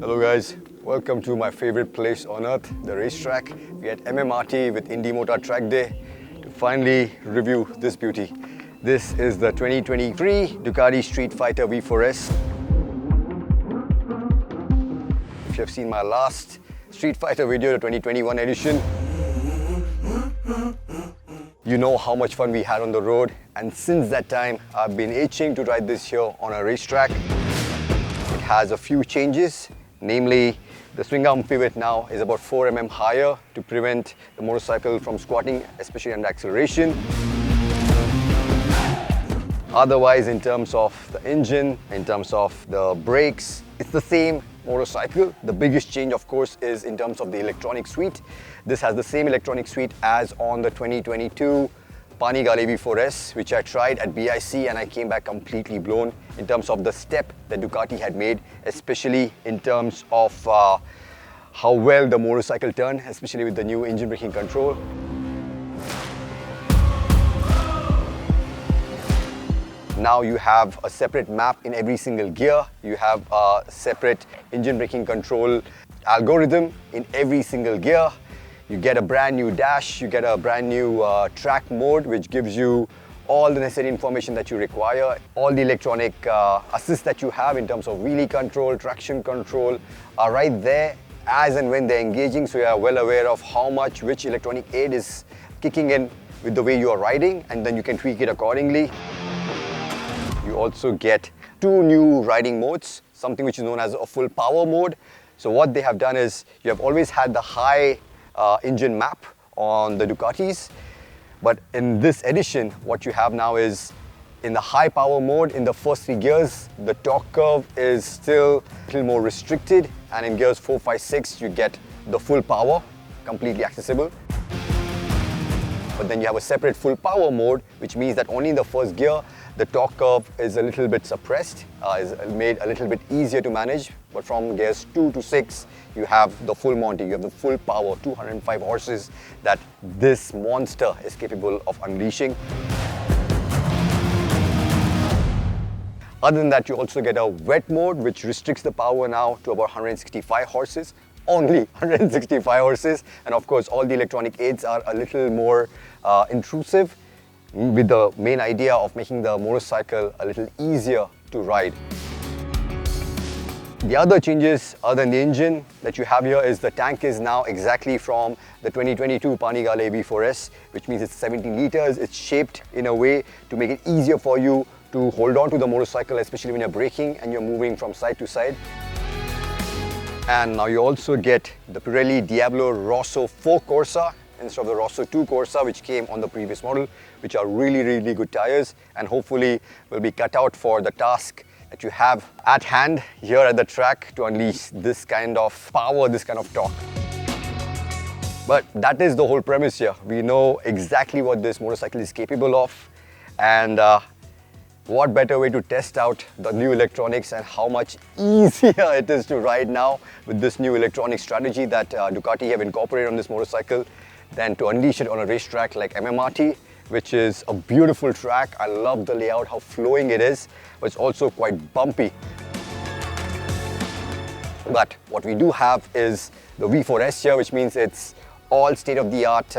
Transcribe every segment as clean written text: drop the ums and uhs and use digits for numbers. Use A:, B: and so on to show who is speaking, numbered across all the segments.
A: Hello guys, welcome to my favorite place on earth, the racetrack. We're at MMRT with Indimotard track day to finally review this beauty. This is the 2023 Ducati Streetfighter V4S. If you have seen my last Street Fighter video, the 2021 edition, you know how much fun we had on the road, and since that time I've been itching to ride this here on a racetrack. It has a few changes, namely the swing arm pivot now is about 4 mm higher to prevent the motorcycle from squatting, especially under acceleration. Otherwise, in terms of the engine, in terms of the brakes, it's the same motorcycle. The biggest change, of course, is in terms of the electronic suite. This has the same electronic suite as on the 2022 Panigale V4S, which I tried at BIC, and I came back completely blown in terms of the step that Ducati had made, especially in terms of how well the motorcycle turned, especially with the new engine braking control. Now you have a separate map in every single gear. You have a separate engine braking control algorithm in every single gear. You get a brand new dash, you get a brand new track mode, which gives you all the necessary information that you require. All the electronic assists that you have in terms of wheelie control, traction control are right there as and when they're engaging, so you are well aware of how much which electronic aid is kicking in with the way you are riding, and then you can tweak it accordingly. You also get 2 new riding modes, something which is known as a full power mode. So what they have done is, you have always had the high engine map on the Ducatis, but in this edition what you have now is, in the high power mode, in the first 3 gears the torque curve is still a little more restricted, and in gears 4, 5, 6 you get the full power completely accessible. But then you have a separate full power mode, which means that only in the first gear the torque curve is a little bit suppressed, is made a little bit easier to manage. But from gears 2 to 6, you have the full Monty, you have the full power, 205 horses that this monster is capable of unleashing. Other than that, you also get a wet mode, which restricts the power now to about 165 horses. Only 165 horses, and of course all the electronic aids are a little more intrusive, with the main idea of making the motorcycle a little easier to ride. The other changes other than the engine that you have here is the tank is now exactly from the 2022 Panigale V4S, which means it's 70 liters. It's shaped in a way to make it easier for you to hold on to the motorcycle, especially when you're braking and you're moving from side to side. And now you also get the Pirelli Diablo Rosso 4 Corsa instead of the Rosso 2 Corsa, which came on the previous model, which are really good tires, and hopefully will be cut out for the task that you have at hand here at the track to unleash this kind of power, this kind of torque. But that is the whole premise here. We know exactly what this motorcycle is capable of, and what better way to test out the new electronics and how much easier it is to ride now with this new electronic strategy that Ducati have incorporated on this motorcycle than to unleash it on a racetrack like MMRT, which is a beautiful track. I love the layout, how flowing it is, but it's also quite bumpy. But what we do have is the V4S here, which means it's all state-of-the-art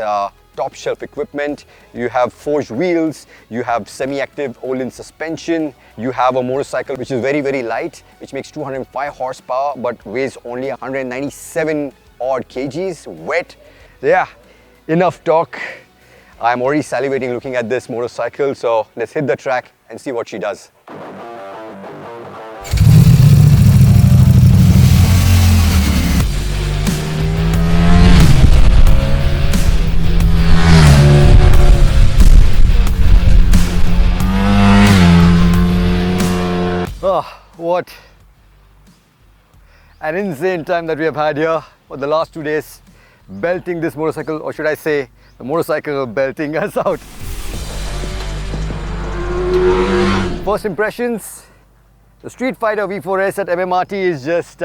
A: top shelf equipment. You have forged wheels, you have semi-active Olin suspension, you have a motorcycle which is very light, which makes 205 horsepower but weighs only 197 odd kgs wet. Yeah, enough talk. I'm already salivating looking at this motorcycle, so let's hit the track and see what she does. Oh, what an insane time that we have had here for the last 2 days, belting this motorcycle, or should I say, the motorcycle belting us out. First impressions, the Streetfighter V4S at MMRT is just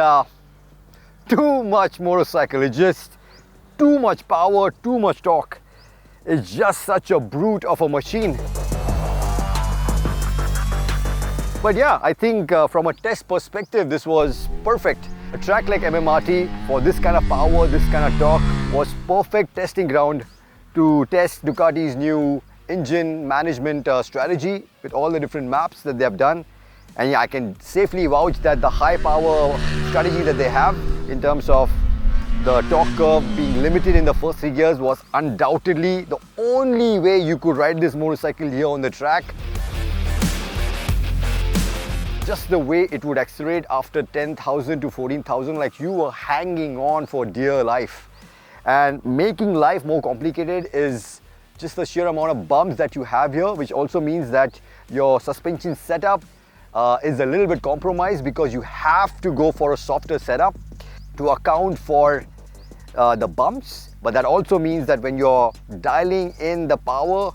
A: too much motorcycle. It's just too much power, too much torque. It's just such a brute of a machine. But yeah, I think from a test perspective, this was perfect. A track like MMRT for this kind of power, this kind of torque was perfect testing ground to test Ducati's new engine management strategy with all the different maps that they have done. And yeah, I can safely vouch that the high power strategy that they have in terms of the torque curve being limited in the first 3 gears was undoubtedly the only way you could ride this motorcycle here on the track. Just the way it would accelerate after 10,000 to 14,000, like you were hanging on for dear life. And making life more complicated is just the sheer amount of bumps that you have here, which also means that your suspension setup is a little bit compromised because you have to go for a softer setup to account for the bumps. But that also means that when you're dialing in the power,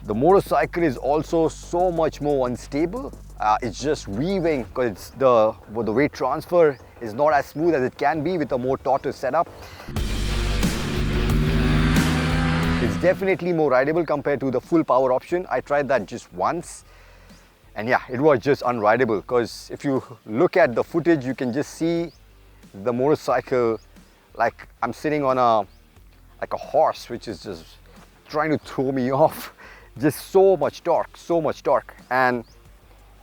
A: the motorcycle is also so much more unstable. It's just weaving because the weight transfer is not as smooth as it can be with a more taut setup. It's definitely more rideable compared to the full power option. I tried that just once and yeah, it was just unrideable because if you look at the footage, you can just see the motorcycle like I'm sitting on a horse, which is just trying to throw me off. Just so much torque. And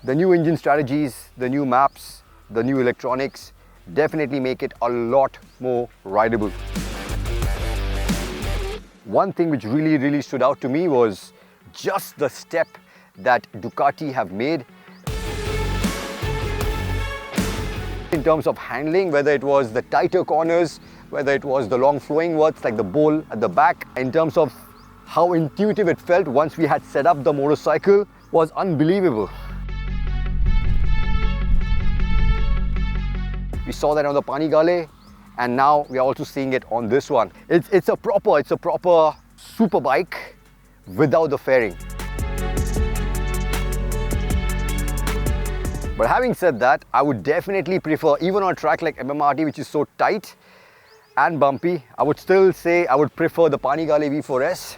A: the new engine strategies, the new maps, the new electronics definitely make it a lot more rideable. One thing which really stood out to me was just the step that Ducati have made in terms of handling, whether it was the tighter corners, whether it was the long flowing words like the bowl at the back, in terms of how intuitive it felt once we had set up the motorcycle was unbelievable. We saw that on the Panigale and now we are also seeing it on this one. It's a proper super bike without the fairing. But having said that, I would definitely prefer, even on a track like MMRT, which is so tight and bumpy, I would still say I would prefer the Panigale V4S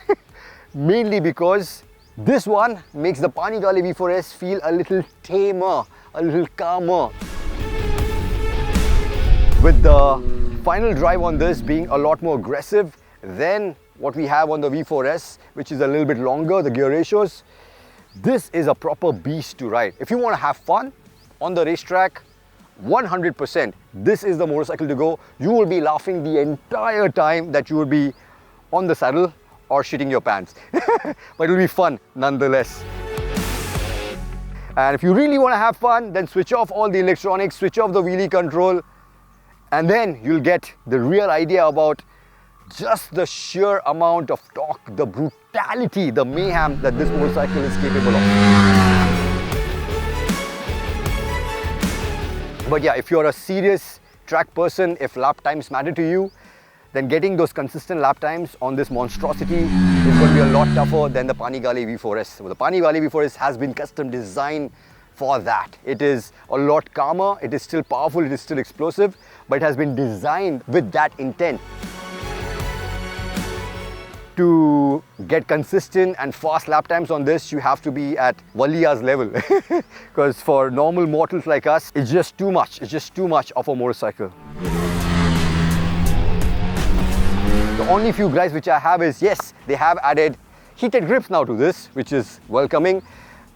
A: mainly because this one makes the Panigale V4S feel a little tamer, a little calmer. With the final drive on this being a lot more aggressive than what we have on the V4S, which is a little bit longer, the gear ratios, this is a proper beast to ride. If you want to have fun on the racetrack, 100%, this is the motorcycle to go. You will be laughing the entire time that you will be on the saddle or shitting your pants. But it will be fun nonetheless. And if you really want to have fun, then switch off all the electronics, switch off the wheelie control, and then you'll get the real idea about just the sheer amount of torque, the brutality, the mayhem that this motorcycle is capable of. But yeah, if you're a serious track person, if lap times matter to you, then getting those consistent lap times on this monstrosity is going to be a lot tougher than the Panigale V4S. So the Panigale V4S has been custom designed for that. It is a lot calmer, it is still powerful, it is still explosive, but it has been designed with that intent. To get consistent and fast lap times on this, you have to be at Valia's level. Because for normal mortals like us, it's just too much. It's just too much of a motorcycle. The only few gripes which I have is, yes, they have added heated grips now to this, which is welcoming.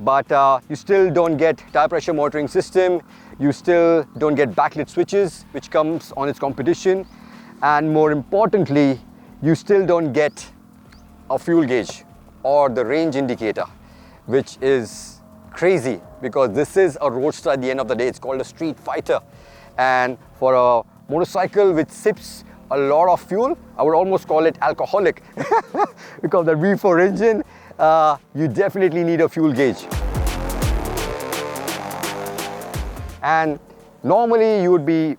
A: But you still don't get tire pressure monitoring system. You still don't get backlit switches, which comes on its competition. And more importantly, you still don't get a fuel gauge or the range indicator, which is crazy because this is a roadster at the end of the day. It's called a Streetfighter. And for a motorcycle which sips a lot of fuel, I would almost call it alcoholic because the V4 engine, you definitely need a fuel gauge. And normally you would be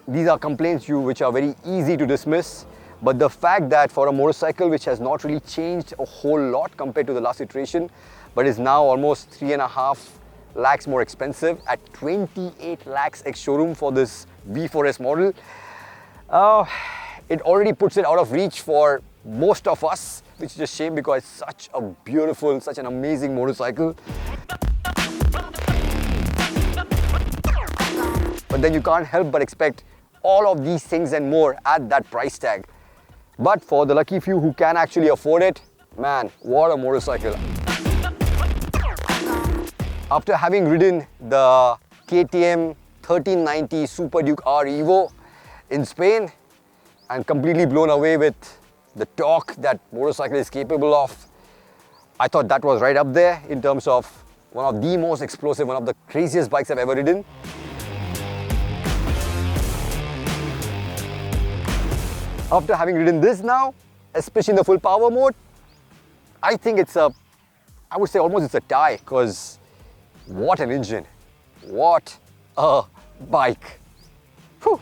A: these are complaints which are very easy to dismiss. But the fact that for a motorcycle which has not really changed a whole lot compared to the last iteration, but is now almost 3.5 lakhs more expensive at 28 lakhs ex-showroom for this V4S model, it already puts it out of reach for most of us, which is a shame because it's such a beautiful, such an amazing motorcycle. But but then you can't help but expect all of these things and more at that price tag. But for the lucky few who can actually afford it, man, what a motorcycle. After having ridden the KTM 1390 Super Duke R Evo in Spain and completely blown away with the torque that motorcycle is capable of, I thought that was right up there in terms of one of the most explosive, one of the craziest bikes I've ever ridden. After having ridden this now, especially in the full power mode, I think I would say almost it's a tie, because what an engine, what a bike. Whew.